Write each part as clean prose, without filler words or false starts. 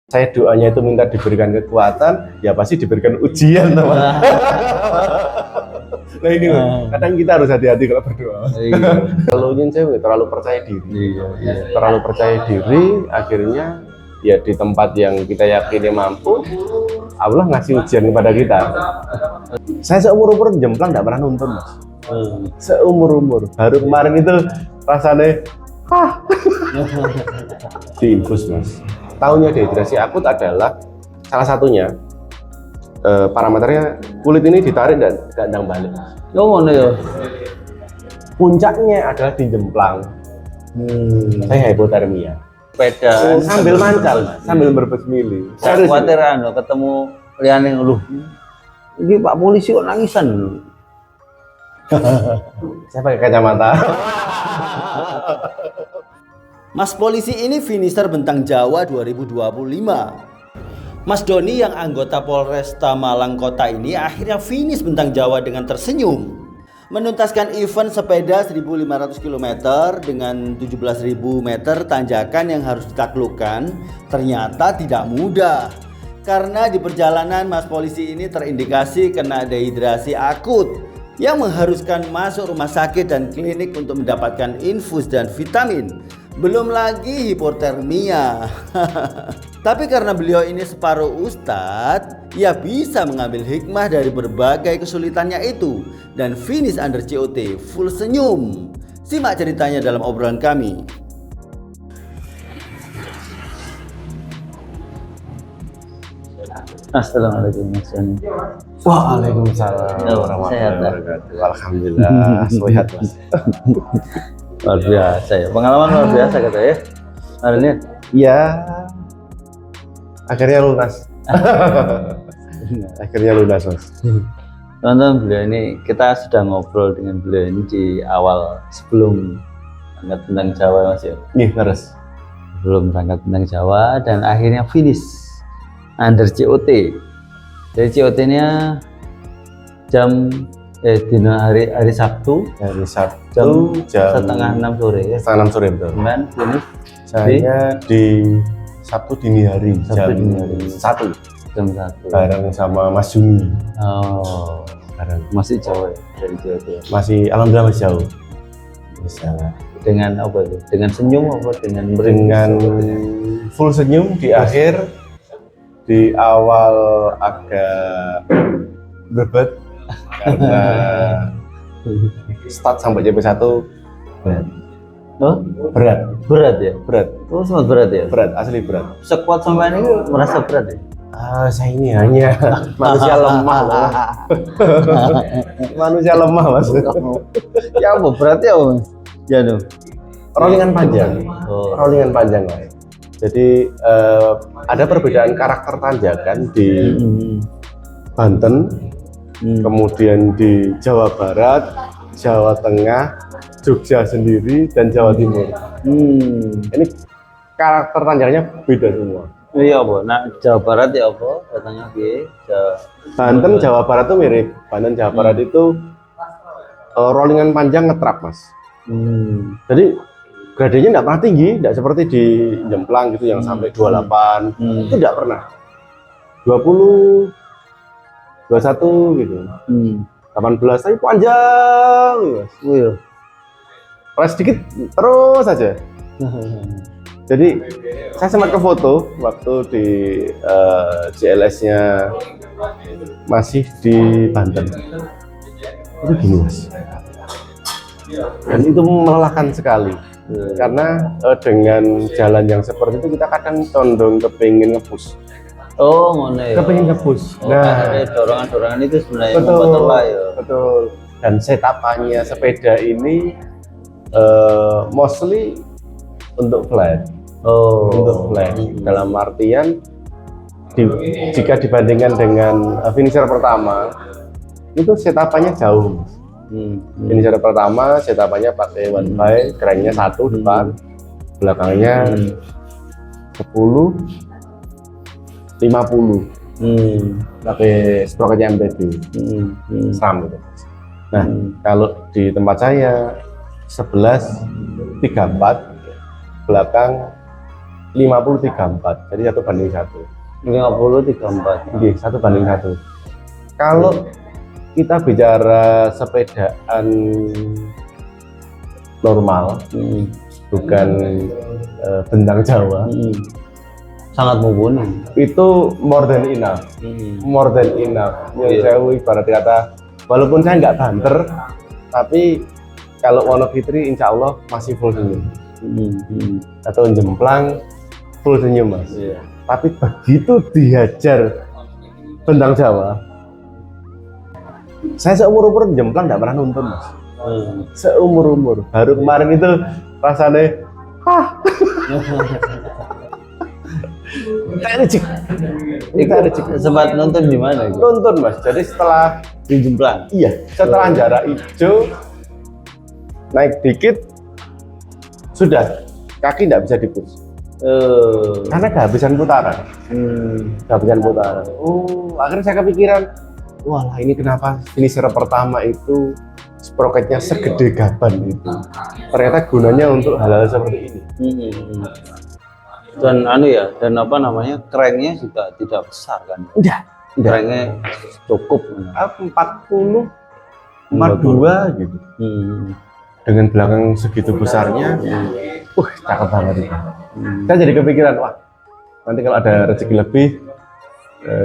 Saya doanya itu minta diberikan kekuatan, ya pasti diberikan ujian, teman. Nah ini kadang kita harus hati-hati kalau berdoa. Kalau ingin saya terlalu percaya diri, terlalu percaya diri, akhirnya ya di tempat yang kita yakini mampu, Allah ngasih ujian kepada kita. Saya seumur-umur jemplang nggak pernah nonton, Mas. Seumur-umur, baru kemarin itu rasanya diinfus, Mas. Tahunya dehidrasi akut adalah salah satunya parameternya kulit ini ditarik dan gandang balik. Oh, ya. Puncaknya adalah di jemplang. Saya hipotermia. Sepeda Sambil mancal, Mas, sambil berbesmili. saya khawatir ketemu liane lu. Ini Pak Polisi kok nangisan dulu. Saya pakai kacamata. Mas Polisi ini finisher Bentang Jawa 2025. Mas Doni yang anggota Polresta Malang Kota ini akhirnya finish Bentang Jawa dengan tersenyum. Menuntaskan event sepeda 1.500 km dengan 17.000 meter tanjakan yang harus ditaklukkan ternyata tidak mudah. Karena di perjalanan Mas Polisi ini terindikasi kena dehidrasi akut yang mengharuskan masuk rumah sakit dan klinik untuk mendapatkan infus dan vitamin. Belum lagi hipotermia. Tapi karena beliau ini separuh ustadz, ia bisa mengambil hikmah dari berbagai kesulitannya itu dan finish under COT full senyum. Simak ceritanya dalam obrolan kami. Assalamualaikum Mas Doni. Waalaikumsalam warahmatullahi wabarakatuh. Alhamdulillah, sehat, Mas. Luar biasa ya, pengalaman luar biasa kata ya. Hari ini Iya, akhirnya lunas. Akhirnya lunas, Mas. teman-teman, beliau ini kita sudah ngobrol dengan beliau ini di awal sebelum berangkat Bentang Jawa, Mas ya. Nih, terus. Belum berangkat Bentang Jawa dan akhirnya finish under COT. Jadi COT-nya jam dino hari Sabtu Hari Sabtu jam setengah 6 sore ya. setengah 6 sore, betul. Kemudian finish Saya di Sabtu dini hari, Sabtu jam dini hari. 1 jam 1. bareng sama Mas Juni. Oh, Bareng. masih jauh ya dari COT ya. Masih alhamdulillah masih jauh. Bisa. Dengan apa itu? Dengan senyum apa dengan Dengan full senyum di akhir, di awal agak berbet karena start sampai JP1 berat. Oh, Berat, berat ya? berat, Oh, sangat berat ya? berat, asli berat. Sekuat sampai ini merasa berat ya? Saya ini hanya manusia lemah, Mas. Manusia lemah, Mas. Ya apa beratnya Mas? Ya dong. Rollingan panjang, Oh. rollingan panjang, Mas. Jadi ada perbedaan karakter tanjakan di Banten, kemudian di Jawa Barat, Jawa Tengah, Jogja sendiri, dan Jawa Timur. Ini karakter tanjakannya beda semua. Iya apa? Nah, Jawa Barat ya apa? Katanya piye? Banten, Jawa Barat itu mirip. Banten, Jawa Barat itu rollingan panjang ngetrap, Mas. Jadi gradasinya tidak pernah tinggi, tidak seperti di Jemplang gitu yang sampai 28. Itu tidak pernah. 20, 21 gitu. 18 tapi panjang, Mas. Iya. Rest sedikit terus saja. Jadi saya sempat ke foto waktu di CLS-nya masih di Banten. Itu gini, Mas. Dan itu melelahkan sekali. Karena dengan jalan yang seperti itu kita kadang condong kepingin nge-push. Oh, ngono ya. Kepingin nge-push. Ada dorongan-dorongan itu sebenarnya betul, membuat lelah ya. betul. Dan setapannya sepeda ini mostly untuk flat. Oh. Untuk flat. Dalam artian jika dibandingkan dengan finisher pertama, itu setapannya jauh. Finisher pertama setapannya pakai one by, cranknya 1 depan, belakangnya 10, 50, pakai sprocketnya MTB, SRAM gitu. Nah, kalau di tempat saya 11, 34, belakang 50-34, jadi 1:1. 50-34. Oke, 1:1. Kalau kita bicara sepedaan normal, bukan bentang Jawa, Sangat mumpuni. itu more than enough. More than enough. Yang saya ibarat kata, walaupun saya nggak banter, tapi kalau Wonogiri insya Allah masih full senyum. Atau jemplang full senyum mas. Iya. Tapi begitu dihajar bentang Jawa, saya seumur-umur jemplang nggak pernah nonton mas. Seumur-umur. Baru kemarin itu rasanya, kita recik. Sempat nonton di mana itu? Nonton mas. Jadi setelah Di Jemplang. setelah jarak hijau naik dikit sudah kaki nggak bisa dipus karena kehabisan putaran. Kehabisan putaran. Akhirnya saya kepikiran, wah ini kenapa finisher pertama itu sproketnya segede gaban itu? Ternyata gunanya untuk hal-hal seperti ini. Dan dan apa namanya, cranknya juga tidak besar kan? Enggak. Cranknya cukup. 40,2 gitu. Dengan belakang segitu besarnya, cakep banget itu. Saya jadi kepikiran, wah nanti kalau ada rezeki lebih,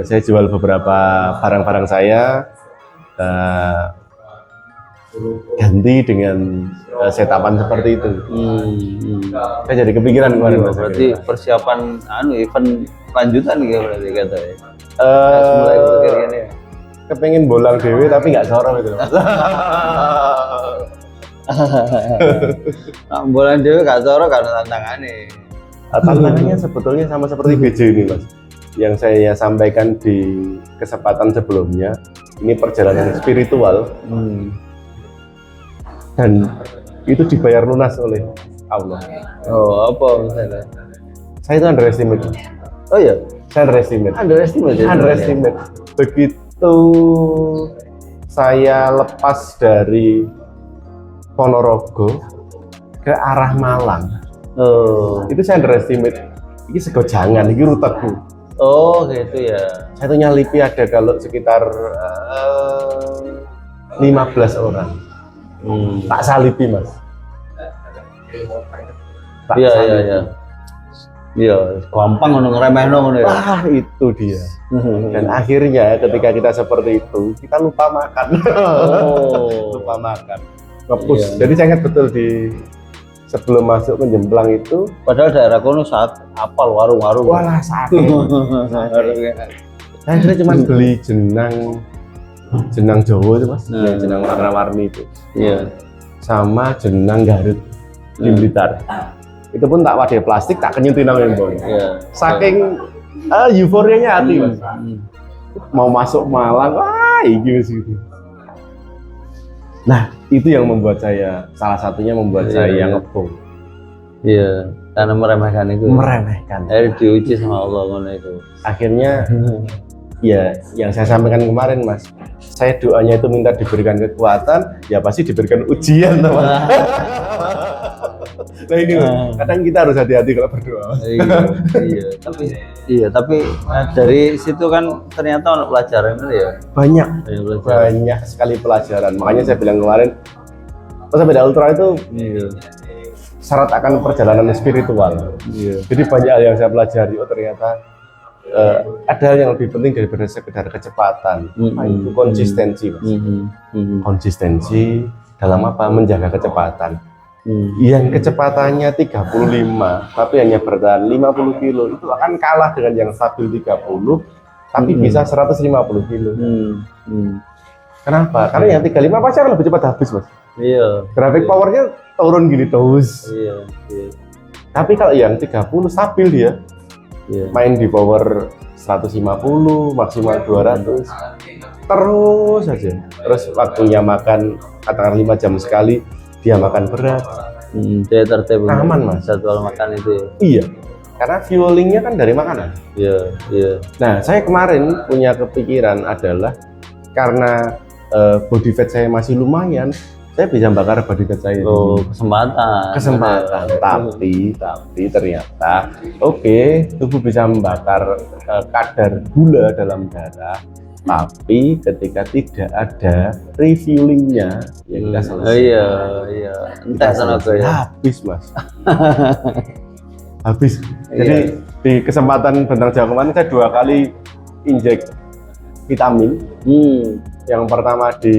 saya jual beberapa barang-barang saya, ganti dengan setapan seperti itu. Saya jadi kepikiran kemarin mas. Berarti persiapan event lanjutan gitu berarti katanya. Eh, Mulai kepengen bolang dewe tapi nggak sorong itu. Bulan dewe gak soro karena tantangannya. Tantangannya sebetulnya sama seperti BJ ini mas, yang saya sampaikan di kesempatan sebelumnya. Ini perjalanan spiritual dan itu dibayar lunas oleh Allah. Oh, apa misalnya? Saya itu underestimate. Oh iya, Saya underestimate. Underestimate. Begitu saya lepas dari Ponorogo ke arah Malang, itu saya underestimate. Ini segojangan, ini ruteku. Oh gitu ya. Saya tuh nyalipi ada kalau sekitar 15 orang. Tak salipi mas. Tak salipi. Iya, gampang ngeremehno ngono ya. Itu dia. Dan akhirnya ketika kita seperti itu, kita lupa makan. Lupa makan. Ngepus. Jadi saya ingat betul di sebelum masuk ke Jemplang itu. Padahal daerah kono saat apal warung-warung. Walah sakit. Saya akhirnya cuma beli jenang Jawa itu mas, jenang warna-warni itu. Iya. Sama jenang Garut di Blitar. Itu pun tak wadah plastik, tak kenyutin nang embong. Iya. Saking euforianya hati mas. Mau masuk Malang, ini gitu. Nah, itu yang membuat saya, salah satunya membuat saya ngebom. Iya, karena meremehkan itu. Meremehkan. Diuji sama Allah ngono itu. Akhirnya, ya yang saya sampaikan kemarin mas, saya doanya itu minta diberikan kekuatan, ya pasti diberikan ujian teman. Nah ini kadang kita harus hati-hati kalau berdoa. Tapi dari situ kan ternyata ada pelajaran ya. Banyak sekali pelajaran. Makanya saya bilang kemarin, sepeda ultra itu syarat akan perjalanan spiritual. Jadi banyak hal yang saya pelajari. Oh ternyata ada hal yang lebih penting daripada sekedar kecepatan. Itu konsistensi, konsistensi dalam apa? Menjaga kecepatan. Yang kecepatannya 35 tapi hanya bertahan 50 kilo itu akan kalah dengan yang stabil 30 tapi bisa 150 kilo. Kenapa? Karena yang 35 pasti akan lebih cepat habis mas. Iya. Grafik powernya turun gini terus. Iya. Tapi kalau yang 30 stabil dia, main di power 150 maksimal 200 terus saja. Terus waktunya makan katakan 5 jam sekali. Dia makan berat, dia tertib, aman mas. Jadwal makan itu ya? Iya, karena fuelingnya kan dari makanan. Iya. Nah, saya kemarin punya kepikiran adalah karena body fat saya masih lumayan, saya bisa bakar body fat saya. Oh, kesempatan. Tapi ternyata tubuh bisa membakar kadar gula dalam darah, tapi ketika tidak ada refuelingnya ya kita selesai. Iya. Entah Kita tenaga selesai. ya. Habis mas. Habis. Jadi di kesempatan Bentang Jawa kemarin saya 2 kali injek vitamin. Yang pertama di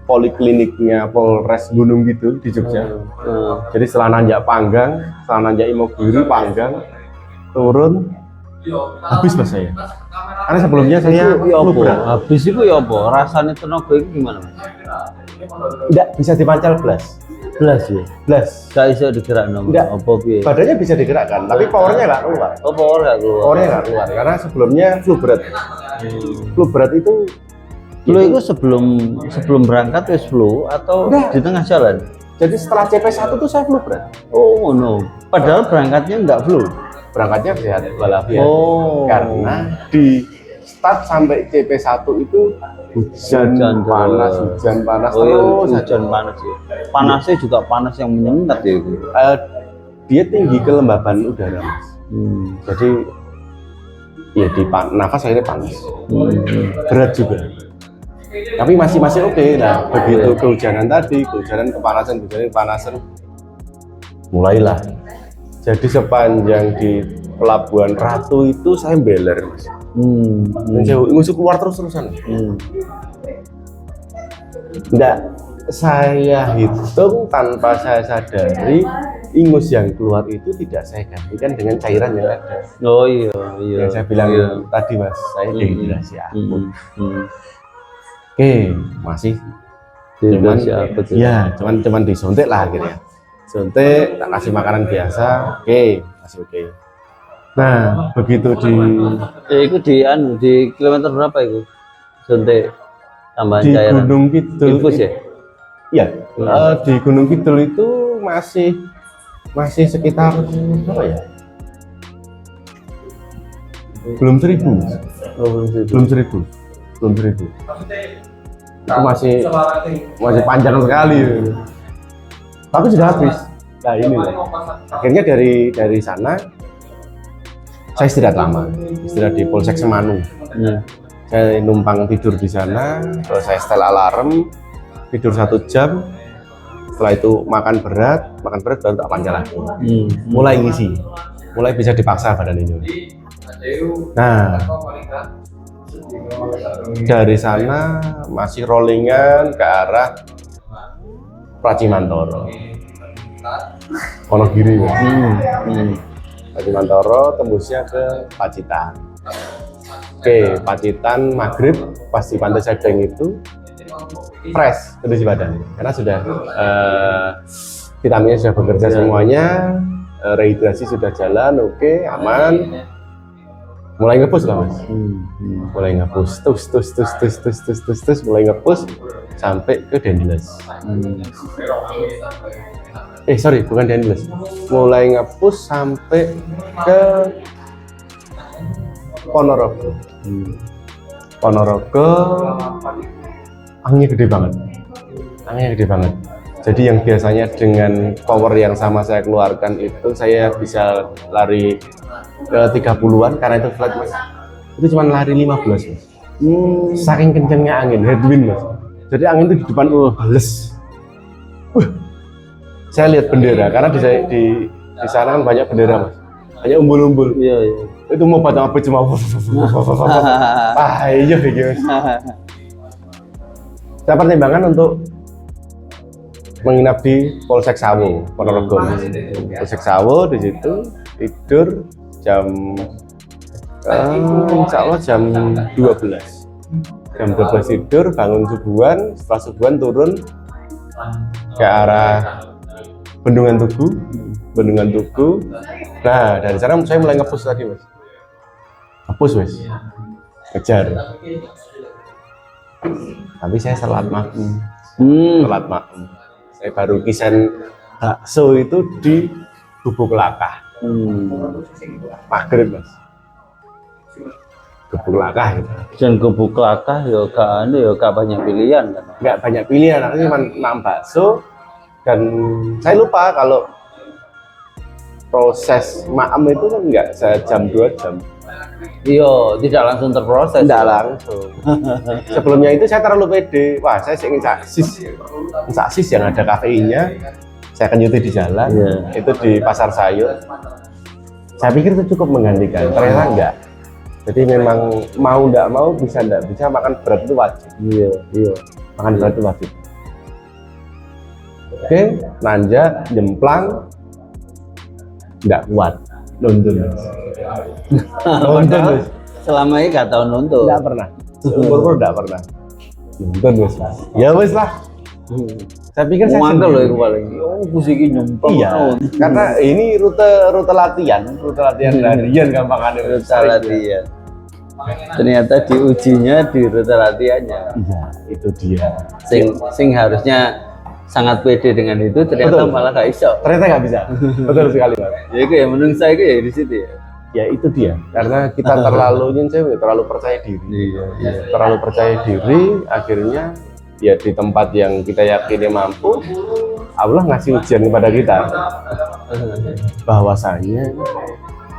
polikliniknya Polres Gunung Kidul di Jogja. Jadi setelah nanjak Panggang, setelah nanjak Imogiri, Panggang, turun, habis mas saya. Karena sebelumnya saya flu berat. Habis itu ya apa? Rasanya tenaga itu gimana mas? Tidak bisa dipancal belas. Belas ya? Belas. Gak bisa digerak nomor? Enggak. Apa piye? Badannya bisa digerakkan, tapi powernya nggak keluar. Oh, power gak keluar? Powernya nggak keluar, karena sebelumnya flu berat. Flu berat itu Flu itu sebelum berangkat wis flu atau Enggak. di tengah jalan? jadi setelah CP1 tuh saya flu berat. Oh no. Padahal berangkatnya enggak flu. Berangkatnya sehat walafiat. Oh. Karena di start sampai CP1 itu hujan panas Oh, iya, terus hujan panas ya. Panasnya juga panas yang menyengat ya itu. dia tinggi kelembaban udara mas. Jadi ya di nafas akhirnya panas. Berat juga. Tapi masih oke. Nah begitu kehujanan tadi, kepanasan, mulailah. Jadi sepanjang di Pelabuhan Ratu itu saya beler mas. Dan saya ngusuk keluar terus-terusan. Enggak, saya hitung tanpa saya sadari ingus yang keluar itu tidak saya gantikan dengan cairan yang ada. Oh iya. Yang saya bilang tadi mas, saya dehidrasi akut. Oke, masih Dehidrasi akut ya, cuman disontek lah akhirnya. Sontek, tak kasih makanan biasa, masih oke. Nah, begitu itu di kilometer berapa itu? Suntik tambahan di cairan. Gunung Kidul. Infus ya? Iya, di Gunung Kidul itu masih sekitar berapa ya? Belum 1.000. Belum 1.000. Itu masih panjang sekali. Tapi sudah habis. Nah ini loh. Akhirnya dari sana saya istirahat lama, istirahat di Polsek Semanu. Saya numpang tidur di sana, terus saya setel alarm, tidur 1 jam. Setelah itu makan berat baru tak panjang lagi. Mulai ngisi, mulai bisa dipaksa badan ini. Nah, dari sana masih rollingan ke arah Pracimantoro, Wonogiri. Pracimantoro tembusnya ke Pacitan. Pacitan maghrib pas di Pantai Sedeng itu fresh kondisi badan karena sudah vitaminnya sudah bekerja semuanya, rehidrasi sudah jalan, aman. Mulai ngepush lah mas, mulai ngepush, terus mulai ngepush sampai ke Dendles. Sorry, bukan Dendles. Mulai ngepush sampai ke Ponorogo. Anginnya gede banget. Jadi yang biasanya dengan power yang sama saya keluarkan itu saya bisa lari ke 30-an karena itu flat mas. Itu cuma lari 15 mas. Saking kencangnya angin, headwind mas. Jadi angin itu di depan bales. Saya lihat bendera karena di sana kan banyak bendera mas. Banyak umbul-umbul. Iya. Itu mau pada apa cuma iya gitu. Saya pertimbangkan untuk menginap di Polsek Sawo, Ponorogo. Polsek Sawo di situ tidur jam insya Allah jam 12. Jam 12 tidur, bangun subuhan, setelah subuhan turun ke arah Bendungan Tugu. Nah, dari sana saya mulai ngepush tadi, Mas. Ngepush, Mas. Kejar. Tapi saya telat makan. Saya baru kisan bakso itu di Gubuk Lakah. Maghrib, Mas. gebuk langkah gitu. Dan gebuk langkah ya gak banyak pilihan kan. Nggak banyak pilihan, aku cuma makan bakso dan saya lupa kalau proses maem itu kan nggak sejam 2 jam. Iya, tidak langsung terproses. Tidak langsung. Sebelumnya itu saya terlalu pede. Wah, saya ingin saksis yang ada kafeinnya. Saya akan nyuti di jalan. Iya. Itu di pasar sayur. Saya pikir itu cukup menggantikan. Ternyata enggak. Jadi memang mau nggak mau, bisa nggak bisa, makan berat itu wajib. Iya. Makan berat itu wajib. Oke, nanjak, jemplang, nggak kuat. Nonton. Nonton, Mas. Selama ini gak tahu nonton. Nggak pernah. Seumur nggak pernah. Nonton, Mas. Ya wes lah. Saya pikir saya Mangkel loh sendiri. itu paling. Oh, kusiki nyumpang. Iya, karena ini rute latihan harian gampangannya. Rute latihan. Ternyata diujinya di rute latihannya. Iya, itu dia. Sing harusnya sangat pede dengan itu, ternyata Betul. malah gak iso. Ternyata nggak bisa. Betul sekali, Mas. Ya itu ya, menurut saya itu ya di situ ya. Ya itu dia. Karena kita terlalu percaya diri. Iya. Terlalu percaya diri, akhirnya ya di tempat yang kita yakini mampu, Allah ngasih ujian kepada kita. Bahwasanya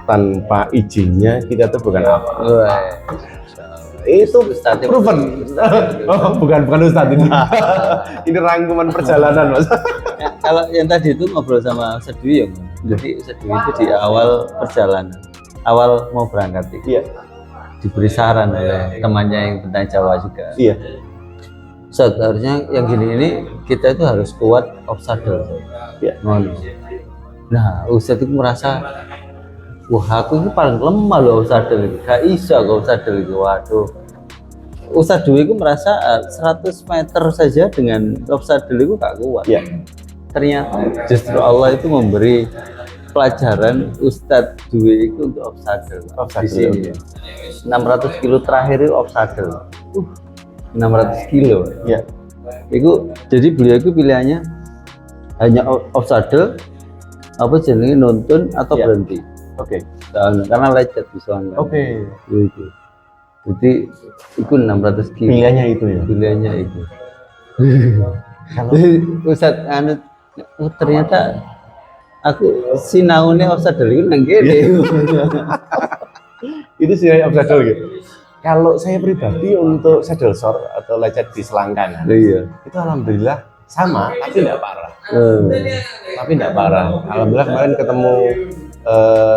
tanpa izinnya kita tuh bukan apa. Wah. Itu Ustadz yang- proven. Oh, bukan Ustadz ini. Ini rangkuman perjalanan, Mas. Ya, kalau yang tadi itu ngobrol sama Ustadz Dwi ya, jadi Ustadz Dwi itu di awal perjalanan, awal mau berangkat itu, Iya, diberi saran oleh temannya yang tentang Jawa juga. iya. Ustadz, harusnya yang gini ini kita itu harus kuat obstacle. Iya. Nah, Ustadz itu merasa, wah aku ini paling lemah loh obstacle ini, gak iso ke obstacle itu. Waduh, Ustadz Dwi itu merasa 100 meter saja dengan obstacle itu gak kuat. Iya. Ternyata justru Allah itu memberi pelajaran Ustadz Dwi itu untuk obstacle. Obstacle. Di sini 600 kilo terakhir itu obstacle. 600 kilo. Iya. Itu jadi beliau itu pilihannya hanya obstacle, apa jenenge nonton atau Iya. berhenti. Oke. Karena lecet bisa. Oke. Itu. Jadi itu 600 kilo. Pilihannya itu ya. Pilihannya itu. Kalau Ustadz anu, oh, ternyata aku sinaune obstacle itu nang kene. itu sih obstacle gitu. Kalau saya pribadi untuk saddle sore atau lecet di selangkangan, Iya. itu alhamdulillah sama, tapi tidak parah. Eh. Tapi tidak parah. Alhamdulillah kemarin ketemu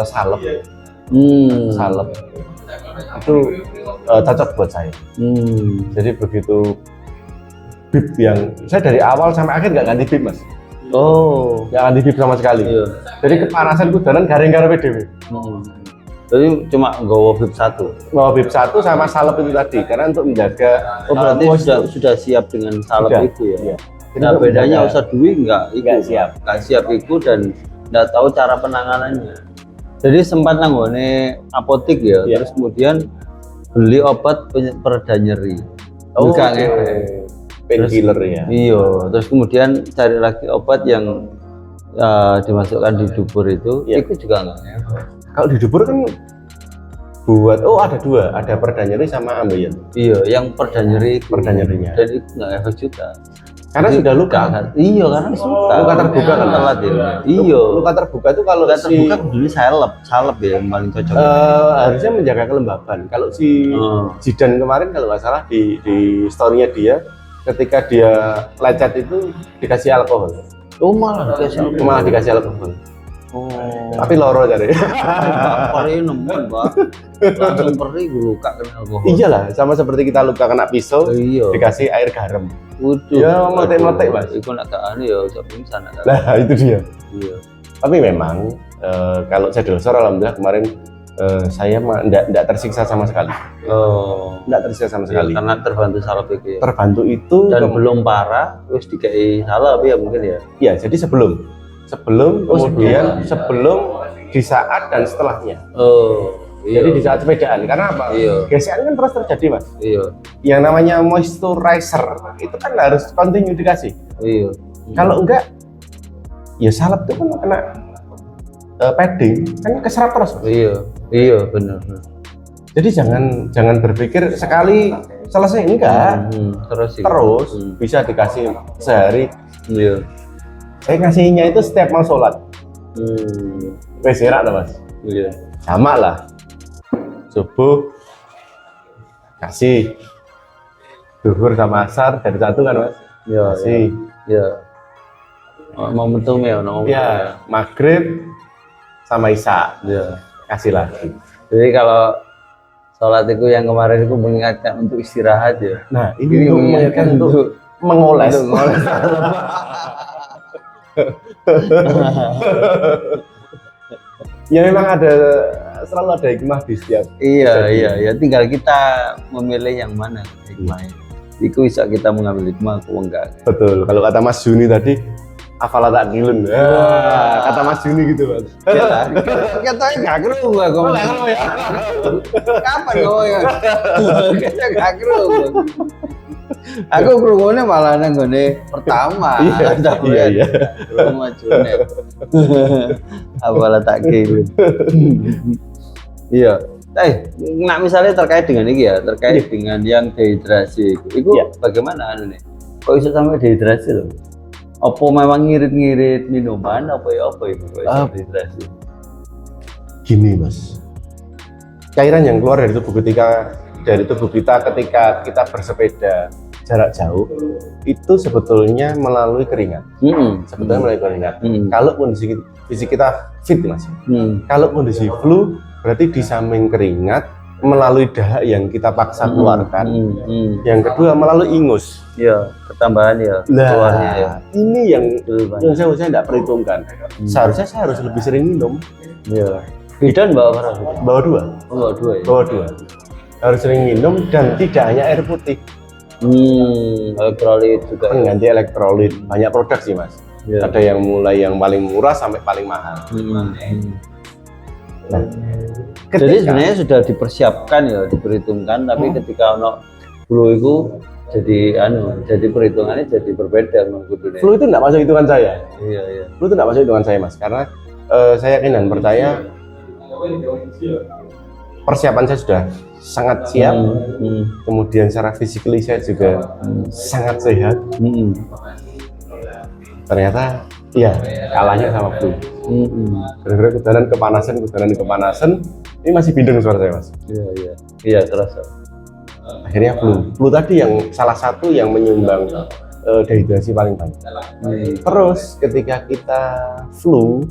salep, salep itu cocok buat saya. Jadi begitu bib yang saya dari awal sampai akhir nggak ganti bib, Mas. Oh. Nggak ganti bib sama sekali. Iya. Jadi kepanasan kudanan garing-garing PDW. Jadi cuma nggawa bib 1. Bawa bib 1 sama salep itu tadi, karena untuk menjaga Oh, berarti moisture. sudah siap dengan salep Sudah, itu ya. iya. Nah, Untuk bedanya menjaga- Ustadz Dwi enggak siap. Enggak siap itu dan enggak tahu cara penanganannya. Jadi sempat nanggone apotik ya, Iya. terus kemudian beli obat pereda nyeri. Oh, Enggak ngefek. painkiller ya. Iya, terus kemudian cari lagi obat yang dimasukkan di dubur itu, Iya. itu juga enggak ngefek. Kalau di dubur kan buat ada dua, ada pereda nyeri sama ambeien. Iya, yang pereda nyeri itu. Pereda nyerinya. Dan itu enggak efek juga. Karena Jadi, sudah luka. Iya, karena suka. Luka terbuka kan, Mas? telat ya. Iya. Luka terbuka itu kalau Luka si terbuka dulu salep ya yang paling cocok. harusnya menjaga kelembaban. Kalau si Zidane kemarin kalau nggak salah di story-nya dia, ketika dia lecet itu dikasih alkohol. Oh malah dikasih alkohol. Malah dikasih alkohol. Oh. Tapi loro jadi. Perih nemen, Pak. Langsung perih gue luka kena alkohol. Iyalah, sama seperti kita luka kena pisau, Iya. dikasih air garam. Waduh. Ya, meletek-meletek, Mas. Iku nak gak anu ya, usah pingsan. Nah, itu dia. Iya. Tapi memang kalau saya dosor, alhamdulillah kemarin saya enggak tersiksa sama sekali. Oh. Enggak tersiksa sama sekali. Karena terbantu salep itu ya. Terbantu itu Dan belum parah, wis dikei salep ya mungkin ya. ya, jadi sebelum Oh, kemudian sebelum di saat dan setelahnya. Oh. Iya. Jadi di saat sepedaan, karena apa? Iya. Gesekan kan terus terjadi, Mas. Iya. Yang namanya moisturizer itu kan harus continue dikasih. Iya. Kalau enggak, ya salep itu kan kena padding, kan keserap terus. Mas. Iya. Iya, benar. Jadi jangan berpikir sekali selesai, enggak. Terus sih. Terus bisa dikasih sehari. Iya. Saya ngasihnya itu setiap mau sholat. Wes enak lah mas. Iya. Sama lah. Subuh kasih, duhur sama asar dari satu kan mas. Iya. Kasih. Iya. Momentum ya, Ya, maghrib sama isya. Iya. Kasih lagi. Jadi kalau sholat itu yang kemarin itu mengingatkan untuk istirahat ya. Nah, ini mengingatkan untuk mengoles. Ya memang selalu ada hikmah di setiap. Iya, tinggal kita memilih yang mana hikmahnya. Itu bisa kita mengambil hikmah atau enggak. Betul. Kalau kata Mas Juni tadi, afala takilun. Kata Mas Juni gitu, Mas. Katanya nggak kerungu aku. Kapan kau ya? Katanya nggak kerungu. Aku kerungunya malah nenggone pertama. Iya. Kerungu Junet. Apalah tak kirim. Iya. Nah misalnya terkait dengan ini ya, terkait dengan yang dehidrasi itu bagaimana anu nih? Kok bisa sampai dehidrasi loh? Apa memang ngirit-ngirit minuman apa itu dehidrasi? Gini mas, cairan yang keluar dari tubuh kita ketika kita bersepeda jarak jauh itu sebetulnya melalui keringat. Melalui keringat. Kalau kondisi fisik kita fit mas, kalau kondisi flu berarti di samping keringat melalui dahak yang kita paksa keluarkan. Yang kedua melalui ingus. Ya, ketambahan ya keluarnya ya. Ini yang saya tidak perhitungkan. Seharusnya saya harus lebih sering minum. Iya. Bidan bawa berapa? Bawa dua. Bawa dua ya. Bawa dua. Harus sering minum dan tidak hanya air putih. Elektrolit juga. Pengganti elektrolit. Banyak produk sih mas. Ya. Ada yang mulai yang paling murah sampai paling mahal. Nah, jadi sebenarnya sudah dipersiapkan ya, diperhitungkan, tapi ketika ono flu itu jadi perhitungannya jadi berbeda menurut dunia. Flu itu tidak masuk hitungan saya. Iya. Flu itu tidak masuk hitungan saya mas, karena saya yakin dan percaya persiapan saya sudah sangat siap. Kemudian secara fisikly saya juga sangat sehat. Ternyata iya kalahnya sama flu. Gara-gara kedanan kepanasan ini masih bindeng suara saya mas. Iya terasa. Akhirnya flu tadi yang salah satu yang menyumbang dehidrasi paling banyak. Terus ketika kita flu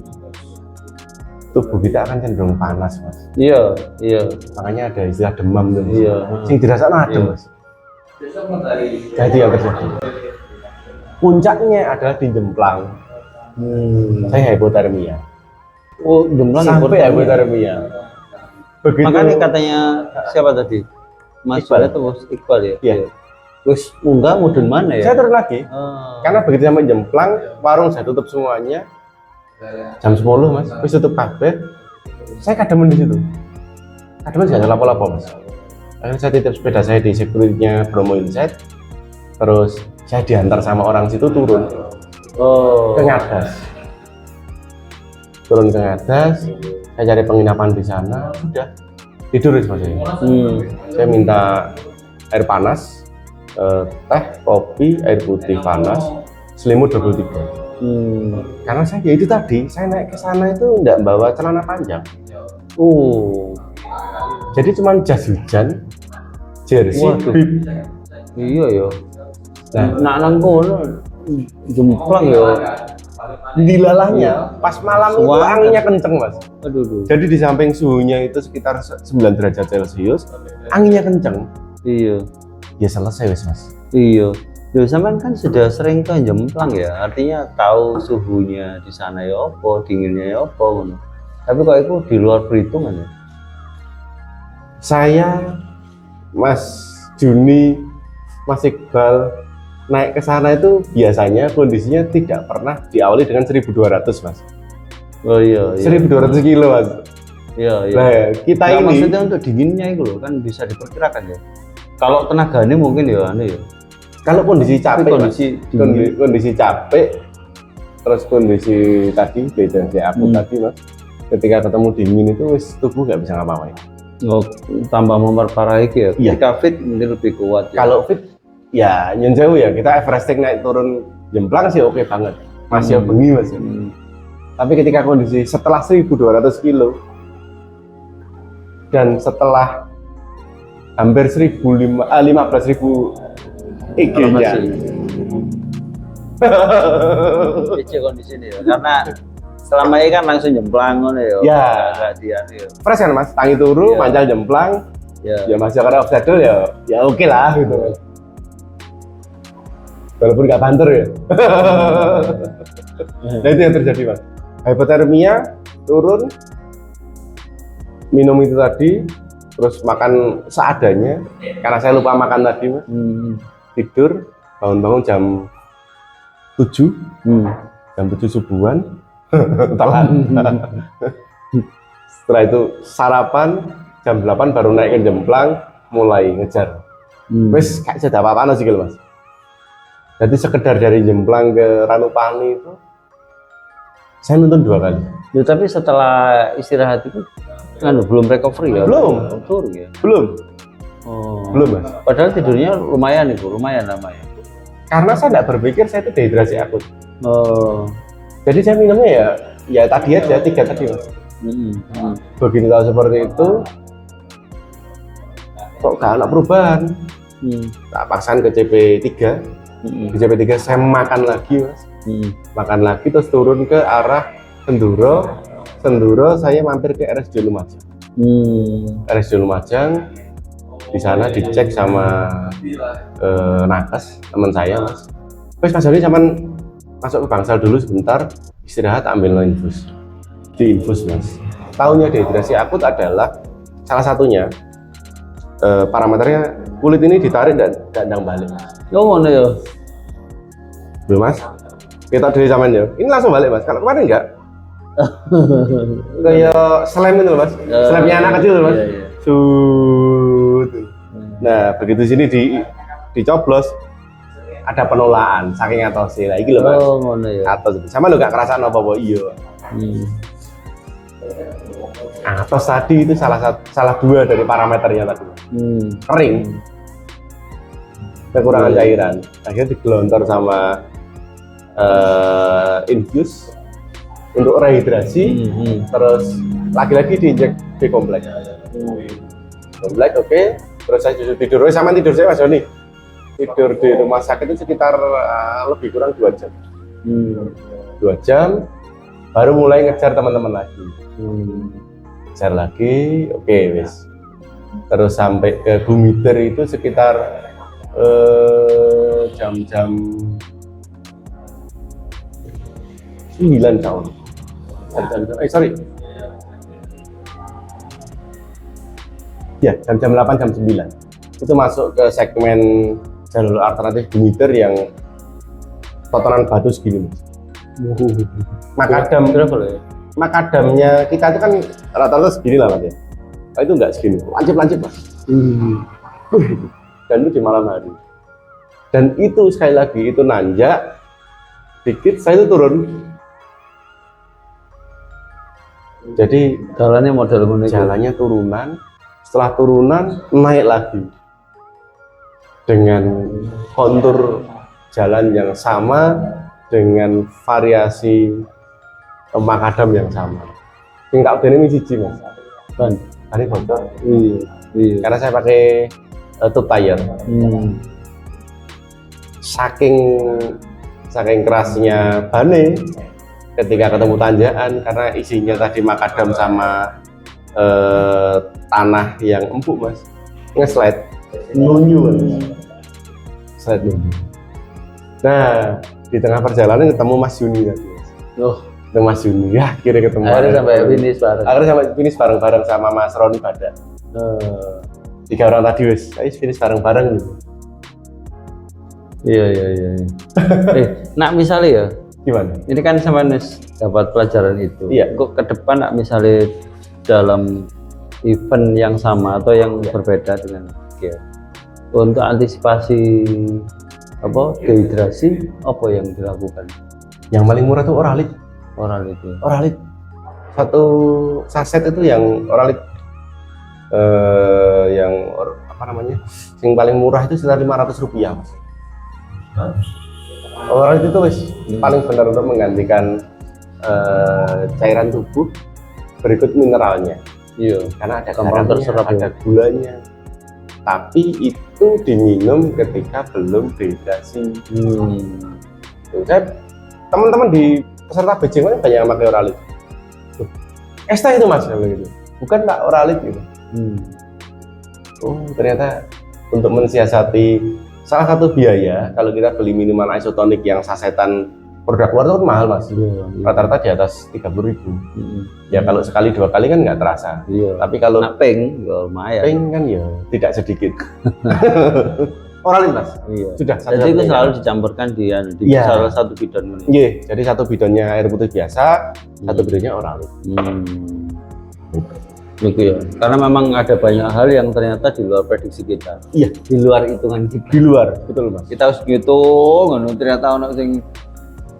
tubuh kita akan cenderung panas mas. Iya. Makanya ada istilah demam tuh. Iya. Sing dirasakno adem mas. Jadi yang terjadi puncaknya adalah di jemplang. Saya hipotermia. Oh, jemplang sampai hipotermia. Begitu. Makanya katanya siapa tadi? Mas Iqbal atau Iqbal ya? Iya. Terus munggah mudun mana ya? Saya turun lagi. Karena begitu sampai jemplang, warung saya tutup semuanya. Jam 10 mas, wis tutup kabeh. Saya kademen di situ. Kademen nggak ada lapo-lapo mas. Akhirnya saya titip sepeda saya di security-nya Bromo Insight. Terus saya diantar sama orang situ turun ke Ngadas. Turun ke Ngadas, saya cari penginapan di sana, sudah tidur sama saya. Saya minta air panas, teh, kopi, air putih panas, selimut 23. Karena saya ya itu tadi, saya naik ke sana itu enggak bawa celana panjang. Jadi cuma jas hujan, jersey, bib. Iya ya. Nah nang kono jemplang ya. Dilalahnya pas malam itu anginnya kenceng mas. Aduh. Jadi di samping suhunya itu sekitar 9 derajat Celcius, anginnya kenceng. Iya. Ya selesai wes mas. Iya. Loh, sampean kan sudah sering ke jemplang ya, artinya tahu suhunya di sana ya apa, dinginnya ya apa. Tapi kok itu di luar perhitungan ya? Saya, Mas Juni, Mas Iqbal naik ke sana itu biasanya kondisinya tidak pernah diawali dengan 1.200 mas. Oh iya. 1.200 kilo mas. Iya. Nah kita nah, ini maksudnya untuk dinginnya itu loh kan bisa diperkirakan ya. Kalau tenaganya mungkin ya aneh ya. Kalau kondisi capek, kondisi capek, terus kondisi tadi beda aku tadi mas. Ketika ketemu dingin itu tubuh nggak bisa ngapa-ngapain. Oh, tambah memperparah iki ya. Iya. Ketika fit mungkin lebih kuat ya. Kalau fit ya nyun sewu ya, kita everesting naik turun jemplang sih oke banget, masih bengi mas ya. Tapi ketika kondisi setelah 1.200 kilo dan setelah hampir 15.000 IG-nya Kece kondisi ini ya. Karena selama ini kan langsung jemplang ngono ya. Ya. Enggak dia ya. fresh kan mas, tangi turu, Iya. mancal jemplang, Ya. ya masih karena obstacle ya oke lah gitu. Walaupun nggak banter ya. Nah itu yang terjadi mas. Hipotermia turun, minum itu tadi, terus makan seadanya. Karena saya lupa makan tadi mas, tidur, bangun-bangun jam 7, jam 7 subuhan, telat. Setelah itu sarapan, jam 8 baru naik ke jemplang, mulai ngejar. Wes kayak sudah apa-apa sih mas. Jadi sekedar dari jemplang ke Ranupani itu saya nonton 2 kali. Ya, tapi setelah istirahat itu kan belum recovery ya? Belum. Turun ya? Belum, Oh. belum mas. Padahal tidurnya lumayan itu, lumayan namanya. Karena saya tidak berpikir saya itu dehidrasi akut. Oh. Jadi saya minumnya ya tadi aja 3 tadi mas. Begitu tahu seperti itu, kok gak ada perubahan. Tak paksain ke CP3. Di CP3 saya makan lagi mas. Makan lagi terus turun ke arah Senduro. Senduro saya mampir ke RSJ Lumajang. RSJ Lumajang, di sana dicek sama nakes teman saya mas. Mas Doni cuman masuk ke bangsal dulu sebentar, istirahat, ambil infus, di infus mas. Taunya dehidrasi akut adalah salah satunya parameternya kulit ini ditarik dan dandang balik. Oh mana ya? Belum mas, kita dari zaman ya, ini langsung balik mas. Kalau kemarin enggak, kayak slime itu mas, slime-nya anak kecil mas. Iya, iya. Sud. Nah begitu sini dicoblos, ada penolakan saking atose lah iki lho mas. Oh mana ya? Atos sama lo gak kerasa apa-apa iya. Atos tadi itu salah 2 dari parameternya tadi. Kering, kekurangan cairan, akhirnya digelontor sama infus untuk rehidrasi. Terus lagi-lagi diinjek B-kompleks. Kompleks oke. Terus saya tidur sama tidur saya mas Joni. Tidur di rumah sakit itu sekitar lebih kurang 2 jam. 2 jam baru mulai ngejar teman-teman lagi. Ngejar lagi, oke wis. Terus sampai ke Bumiter itu sekitar jam-jam 9 tahun. Sorry. Ya, jam 8, jam 9. Itu masuk ke segmen jalur alternatif Bumiter yang potongan batu segini. Makadam, Berapa lo ya? makadamnya kita itu kan rata-rata segini lah mas ya. Oh, itu enggak segini, lancip-lancip mas. Dan itu di malam hari. Dan itu sekali lagi itu nanjak, dikit saya itu turun. Jadi Jalannya model ngono iki. jalannya turunan, setelah turunan naik lagi dengan kontur jalan yang sama, dengan variasi makadam yang sama. Tinggal ini siji mas. Kan. Tadi bocor. Iya. Karena saya pakai tube tire. Saking kerasnya bane ketika ketemu tanjakan, karena isinya tadi makadam sama tanah yang empuk mas, nge-slide nunyu mas. Slide nunyu. Nah di tengah perjalanan ketemu Mas Yuni tadi mas. Ketemu Mas Yuni, ya akhirnya ketemu. Akhirnya sampai finish bareng. Akhirnya sampai finish bareng-bareng sama Mas Roni Bada. 3 orang tadi wis, ayo finish bareng-bareng gitu. Iya. Nak misalnya ya, Gimana? ini kan sama dapat pelajaran itu. Iya. Kok ke depan nak misalnya dalam event yang sama atau yang berbeda dengan ya, untuk antisipasi dehidrasi apa yang dilakukan? Yang paling murah tuh Oralit. Orang itu. Oralit. Satu saset itu yang Oralit apa namanya, yang paling murah itu sekitar 500 rupiah mas. Orolit itu wis paling benar untuk menggantikan cairan tubuh berikut mineralnya. Iya, Karena ada gampang garamnya, terserap ada gulanya. Tapi itu diminum ketika belum dehidrasi. Saya teman-teman di peserta BJ banyak yang pakai Orolit. Es teh itu mas, gitu. Bukan pak Orolit gitu. Oh ternyata untuk mensiasati salah satu biaya kalau kita beli minuman isotonik yang sasetan produk luar itu kan mahal mas. Rata-rata di atas 30.000. Ya kalau sekali 2 kali kan nggak terasa. Tapi kalau peng ya lumayan. peng kan ya tidak sedikit. Orolit mas. Sudah. Jadi itu selalu dicampurkan di salah satu bidon. Iya. Jadi satu bidonnya air putih biasa, satu bidonnya Orolit. Gitu ya. Karena memang ada banyak hal yang ternyata di luar prediksi kita. Iya. Di luar hitungan kita. Di luar, betul mas. Kita harus ngitung, ternyata ono sing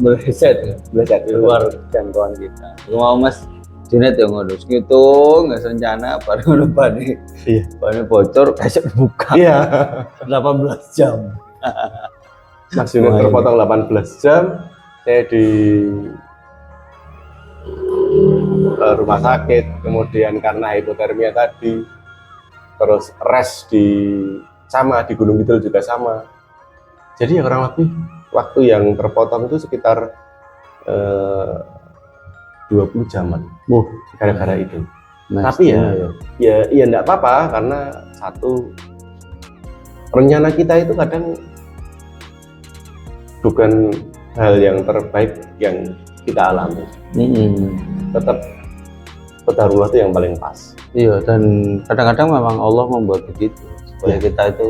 meleset di luar jangkauan kita. Mau mas Junet yang ngurus ngitung, nggak rencana, baru ngono bani. Iya. Bani bocor, besok buka. Iya. 18 jam. Mas Junet terpotong 18 jam. Saya di rumah sakit, kemudian karena hipotermia tadi, terus rest di Gunung Kidul juga sama. Jadi ya kurang lebih waktu yang terpotong itu sekitar 20 jaman. Gara-gara itu. Tapi ya enggak apa-apa karena satu rencana kita itu kadang bukan hal yang terbaik yang kita alami. Tetap qadarullah itu yang paling pas. Iya, dan kadang-kadang memang Allah membuat begitu supaya kita itu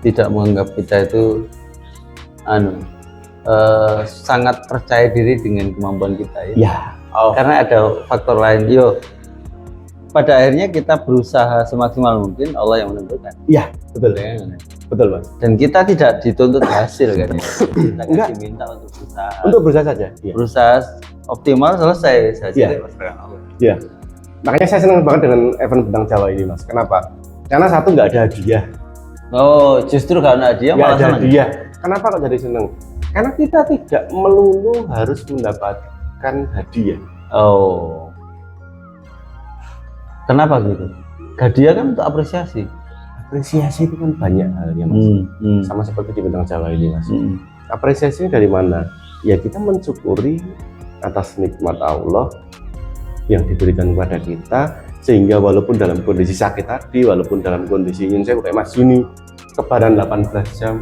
tidak menganggap kita itu sangat percaya diri dengan kemampuan kita ya. Karena ada faktor lain. Pada akhirnya kita berusaha semaksimal mungkin, Allah yang menentukan. Iya, betul. Betul, Mas. Dan kita tidak dituntut hasil kan. Kita diminta untuk berusaha. Untuk berusaha saja. Berusaha optimal selesai saja. Iya. Makanya saya senang banget dengan event Bentang Jawa ini, Mas. Kenapa? Karena satu nggak ada hadiah. Oh, justru karena hadiah malah ada hadiah. Kenapa kok jadi seneng? Karena kita tidak melulu harus mendapatkan hadiah. Oh. Kenapa gitu? Hadiah kan untuk apresiasi. Apresiasi itu kan banyak halnya, Mas. Sama seperti di Bentang Jawa ini, Mas. Apresiasinya dari mana? Ya kita mensyukuri atas nikmat Allah yang diberikan kepada kita, sehingga walaupun dalam kondisi sakit tadi, walaupun dalam kondisi ingin saya kayak Mas Juni kebadan 18 jam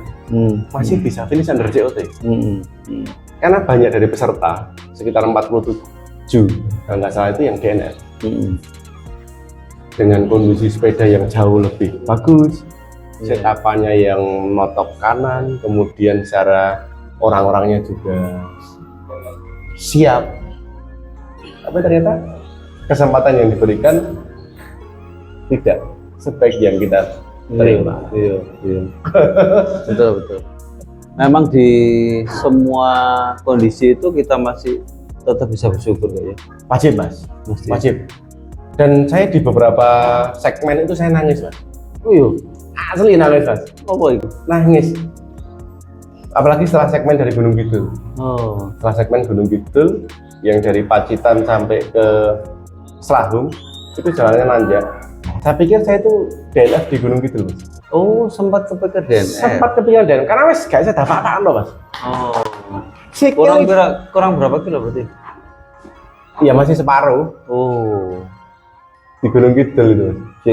masih bisa finish under COT. Karena banyak dari peserta sekitar 47 kalau nggak salah itu yang DNF dengan kondisi sepeda yang jauh lebih bagus, setapannya yang notok kanan, kemudian secara orang-orangnya juga siap. Tapi ternyata kesempatan yang diberikan tidak sebaik yang kita terima. Iya. Betul. Memang di semua kondisi itu kita masih tetap bisa bersyukur ya. Wajib, Mas. Wajib. Dan saya di beberapa segmen itu saya nangis, Mas. Oh iya. Asli nangis, Mas. Apa itu? Nangis. Apalagi setelah segmen dari Gunung Kidul. Setelah segmen Gunung Kidul yang dari Pacitan sampai ke Selahung itu jalannya nanjak. Saya pikir saya itu DNF di Gunung Kidul, Mas. Oh, sempat kepikir DNF. Sempat kepikiran DNF karena wes gak bisa dapat apa-apa loh, Mas. Kurang berapa kilo berarti? Iya, masih separuh. Di Gunung Kidul itu.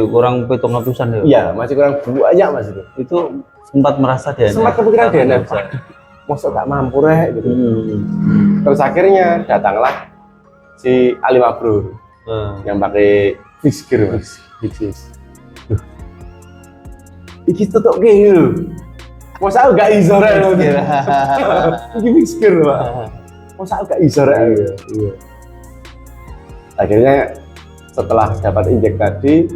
Kurang 700-an ya? Iya, masih kurang banyak, Mas itu. Itu sempat merasa DNF. Sempat kepikiran DNF. Masa gak mampu gitu. Terus akhirnya datanglah si Ali Mabrur yang pakai fixed gear, Mas. Iki tutup kayak gitu. Masa aku gak iso rek. Iki fixed gear, Pak. Masa aku gak iso rek. Iya. Akhirnya setelah dapat injek tadi,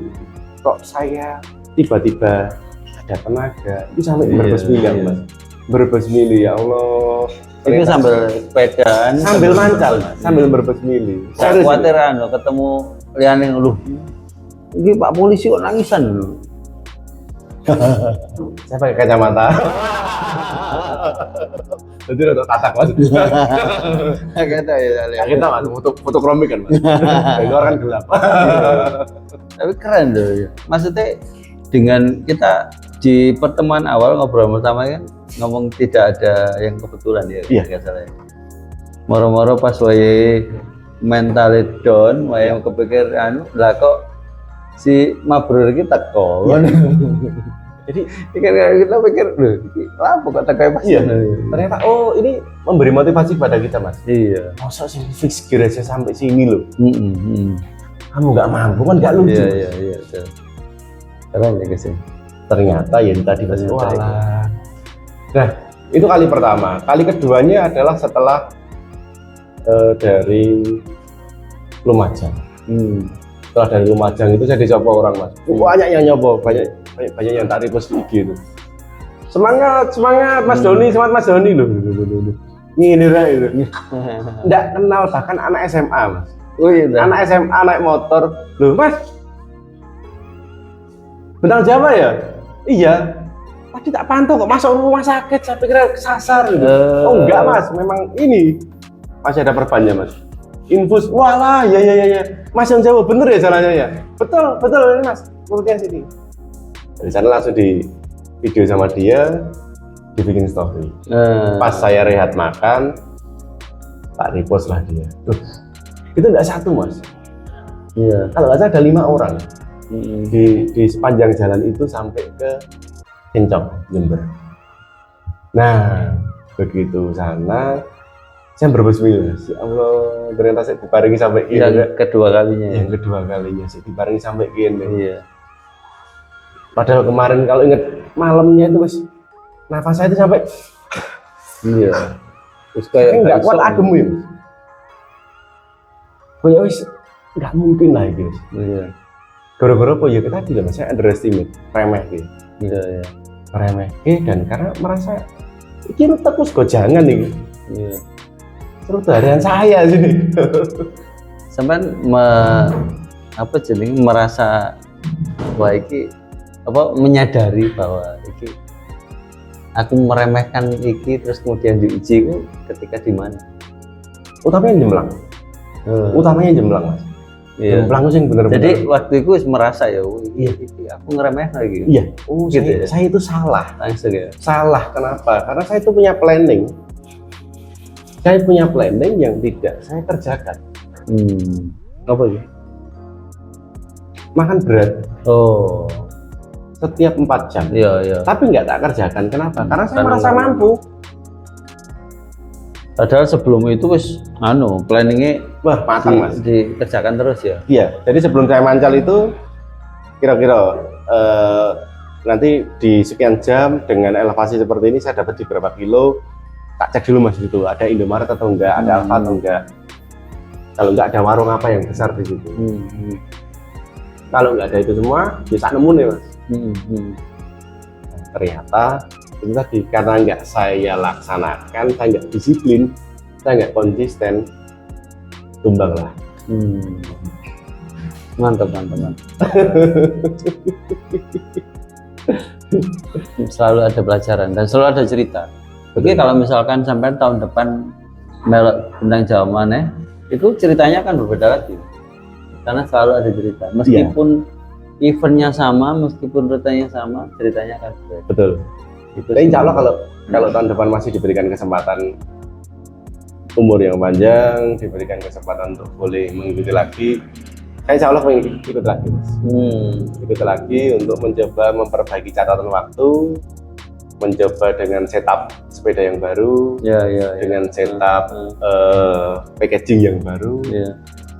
kok saya tiba-tiba ada tenaga. Itu sampai berbes miliar, Mas. Berbes mili, ya Allah. Itu sambil sepedaan, sambil mancal, sambil berbes mili. Saya khawatir ketemu liane lu. Ini Pak polisi kok nangisan dulu. Saya pakai kacamata. Jadi udah tatak mas. Kata ya. Kita mas, foto kromik kan mas. Dari luar kan gelap. Tapi keren tuh. Ya. Maksudnya dengan kita di pertemuan awal ngobrol pertama kan ngomong tidak ada yang kebetulan ya. Iya. Nggak salah. Moro-moro pas wae mental down, wae yang kepikir anu, lah kok si Mabrur iki teko. Jadi Kita pikir, loh, apa kok teko pas? iya. Ternyata oh ini memberi motivasi pada kita mas. Iya. Masa sih fix gear aja sampai sini loh. Mm-mm. Kamu nggak mampu kan nggak lucu. Iya. Keren ya guys. Ternyata ya tadi mas. Ternyata itu. Nah itu kali pertama. Kali keduanya adalah setelah dari Lumajang. Setelah dari Lumajang itu saya dicoba orang mas. Banyak yang nyoba, banyak yang tak repost di IG itu. Semangat Mas Doni, semangat Mas Doni loh. Ini lah itu. Nggak kenal bahkan anak SMA mas. Oh iya. Anak SMA naik motor, loh mas, Bentang Jawa ya? Iya. Tadi tak pantau kok masuk rumah sakit, saya pikir kesasar gitu. Oh enggak mas, memang ini masih ada perbannya mas. Infus, walah, ya. Mas yang Jawa bener ya jalannya ya? Betul ini mas, kemudian sini. Dari sana langsung di video sama dia, dibikin story. Pas saya rehat makan, tak repost lah dia. Tuh, itu enggak satu mas. Iya. Kalau nggak salah ada 5 orang di sepanjang jalan itu sampai ke Kencong, Jember. Nah, begitu sana, saya berbesmil, ya Allah, ternyata saya dibarengi sampai ini. Yang kedua kalinya. Yang kedua kalinya saya dibarengi sampai ini. Iya. Padahal kemarin kalau inget malamnya itu mas, nafas saya itu sampai. Iya. Terus kayak nggak kuat adem ya. Kayak wis nggak mungkin lah gitu. Iya. Gara-gara apa ya tadi lah mas, saya underestimate, remeh gitu. Iya. Remeh dan karena merasa ini tekus gojangan nih. Iya. Terus harian saya sini. Sampai apa jeneng merasa wah iki apa menyadari bahwa iki aku meremehkan iki terus kemudian diuji itu ketika di mana? Utamanya Jemlang. Utamanya Jemlang mas. Iya. Jemlang itu yang bener-bener. Jadi waktu itu merasa ya, iki aku ngeremeh lagi. Iya. Oh, gitu ya? saya itu salah. Langsung ya. Salah kenapa? Karena saya itu punya planning. Saya punya planning yang tidak saya kerjakan. Apa ya? Makan berat. Oh. Setiap 4 jam. Iya. Tapi nggak tak kerjakan. Kenapa? Karena saya merasa mampu. Padahal sebelum itu wis planningnya Wah, matang mas. Dikerjakan terus ya. Iya. Jadi sebelum saya mancal itu kira-kira nanti di sekian jam dengan elevasi seperti ini saya dapat di berapa kilo, tak cek dulu mas itu ada Indomaret atau enggak, ada Alfa atau enggak. Kalau enggak ada warung apa yang besar di situ. Kalau enggak ada itu semua bisa nemu nih mas. Ternyata itu tadi karena enggak saya laksanakan, saya enggak disiplin, saya enggak konsisten, tumbang lah. Mantap. Selalu ada pelajaran dan selalu ada cerita. Oke, kalau misalkan sampai tahun depan melok Bentang Jawa mana, itu ceritanya akan berbeda lagi. Karena selalu ada cerita. Meskipun eventnya sama, meskipun rutenya sama, ceritanya akan berbeda. Betul. Tapi insya Allah kalau tahun depan masih diberikan kesempatan umur yang panjang, diberikan kesempatan untuk boleh mengikuti lagi, saya insya Allah ingin ikut lagi mas. Ikut lagi untuk mencoba memperbaiki catatan waktu, mencoba dengan setup sepeda yang baru, dengan setup packaging yang baru,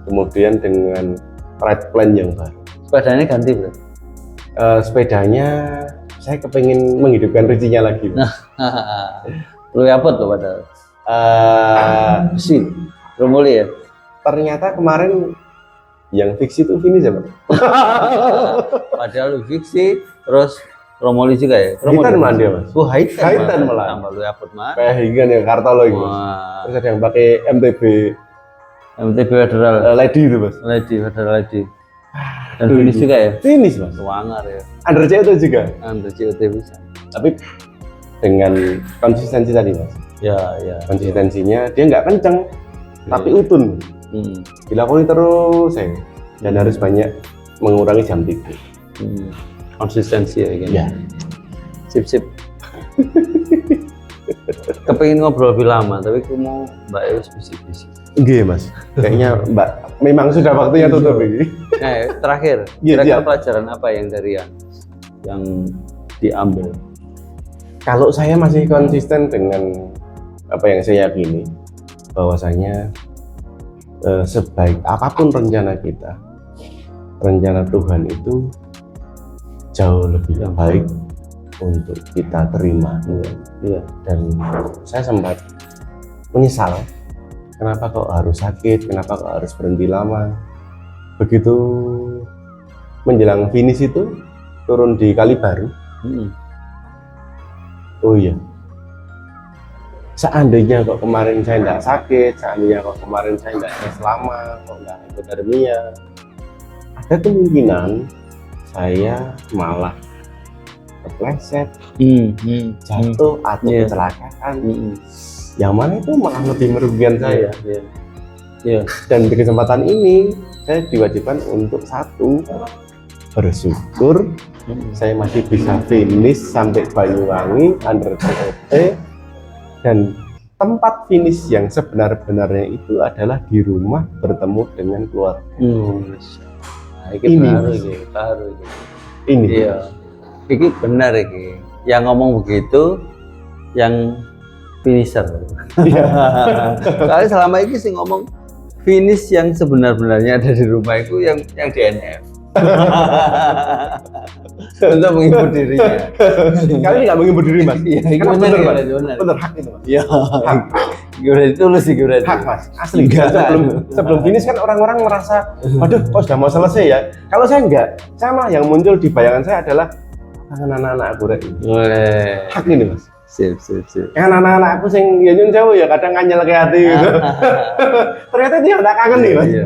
kemudian dengan ride plan yang baru. Sepedanya ganti bro? Sepedanya saya kepingin menghidupkan rezekinya lagi. Lu apa tuh padahal? Besi, Romoli ya? Ternyata kemarin yang fiksi itu Vini siapa? Padahal lu fiksi, terus Romoli juga ya? Haitan malah dia mas. Haitan malah. Tambah lu apa mas? Pehingan ya Kartolo itu. Terus ada yang pakai MTB Federal Lady itu mas. Federal Lady. Dan finish juga ya. Finish mas. Suangar ya. Under COT juga. Under COT bisa. Tapi dengan konsistensi tadi mas. Ya, ya. Konsistensinya dia nggak kenceng, tapi utun. Dilakoni terus saya. Dan harus banyak mengurangi jam tidur. Konsistensi ya gini. Ya. Sip. Kepengin ngobrol lebih lama, tapi aku mau Mbak Eus bisik-bisik. Iya mas. Kayaknya Mbak memang sudah waktunya tutup ini. Terakhir, Iya, kira-kira iya. pelajaran apa yang dari yang diambil? Kalau saya masih konsisten dengan apa yang saya yakini, bahwasanya sebaik apapun rencana kita, rencana Tuhan itu jauh lebih baik untuk kita terima. Iya. Dan saya sempat menyesal, kenapa kok harus sakit, kenapa kok harus berhenti lama. Begitu menjelang finish itu turun di Kalibaru. Oh iya, seandainya kok kemarin saya tidak sakit, seandainya kok kemarin saya tidak tes lama, kok nggak hipotermia, ada kemungkinan saya malah kepleset, jatuh atau Iya. kecelakaan. Yang mana itu malah lebih merugikan saya. Iya. Dan di kesempatan ini saya diwajibkan untuk satu, bersyukur saya masih bisa finish sampai Banyuwangi under COT, dan tempat finish yang sebenar-benarnya itu adalah di rumah bertemu dengan keluarga. Ini baru ini. Ini Iya. Ini benar ini. Yang ngomong begitu, yang finisher. Kali selama ini sih ngomong finish yang sebenar-benarnya ada di rumah itu yang DNF. Untuk menghibur dirinya. kali ini nggak menghibur diri mas. Iya, Karena benar, bener, Mas. benar. Bener, hak itu mas. Iya. Hak. Gimana tulus sih gimana? Hak mas, asli. Sebelum finish kan orang-orang merasa, waduh, kok sudah mau selesai ya. Kalau saya enggak, saya malah yang muncul di bayangan saya adalah tangan anak-anak aku rek. Hak ini mas. Sip. Kan anak-anak aku sing ya nyun jauh ya kadang nganyel ke hati gitu. Ternyata dia tak kangen nih mas. Iya.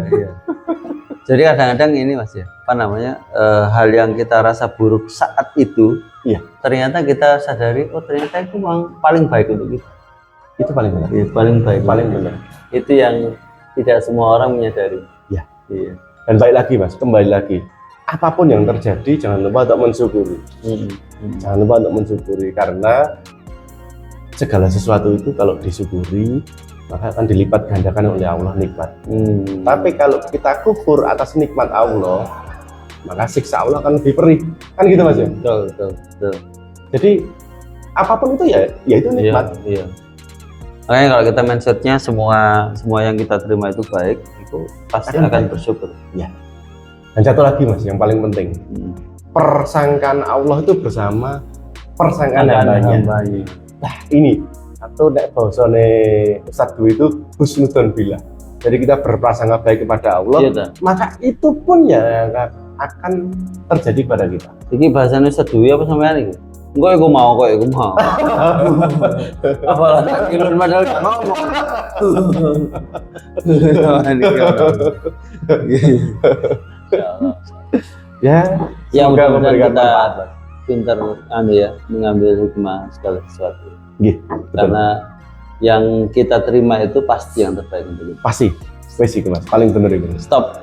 Jadi kadang-kadang ini mas ya, apa namanya, hal yang kita rasa buruk saat itu, Iya. ternyata kita sadari, oh ternyata itu memang paling baik untuk kita. Itu paling benar. Iya, paling baik. Paling benar. Itu yang tidak semua orang menyadari. Iya. Iya. Dan baik lagi mas, kembali lagi. Apapun yang terjadi jangan lupa untuk mensyukuri. Jangan lupa untuk mensyukuri, karena segala sesuatu itu kalau disyukuri maka akan dilipat gandakan oleh Allah nikmat. Tapi kalau kita kufur atas nikmat Allah, maka siksa Allah akan lebih perih. Kan gitu mas ya? Betul. Jadi apapun itu ya itu nikmat. Iya. Makanya kalau kita mindsetnya semua yang kita terima itu baik, itu pasti akan bersyukur. Dan satu lagi mas, yang paling penting, persangkaan Allah itu bersama persangkaan hambanya. Nah ini atau nek bahasane Ustadz Dwi itu husnudon billah. Jadi kita berprasangka baik kepada Allah, Iya, tak? maka itu pun ya akan terjadi pada kita. Ini bahasanya Dwi apa sampean iki? Engko aku mau. Apalah tak kilon padahal gak ngomong. Ya, Ya semoga mudah-mudahan memberikan kita manfaat, Mas. pintar mengambil hikmah segala sesuatu. Gitu, betul. Karena yang kita terima itu pasti yang terbaik untuk kita. Pasti, wes iku mas, paling bener itu. Stop.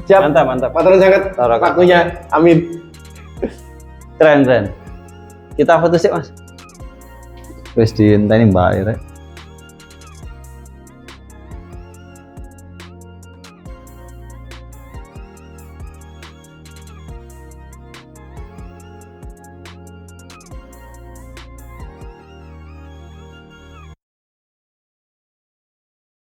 Siap, Mantap. matur sangat Taruh. waktunya, amin. Keren. Kita foto sih mas. Wes dienteni Mbak Ira.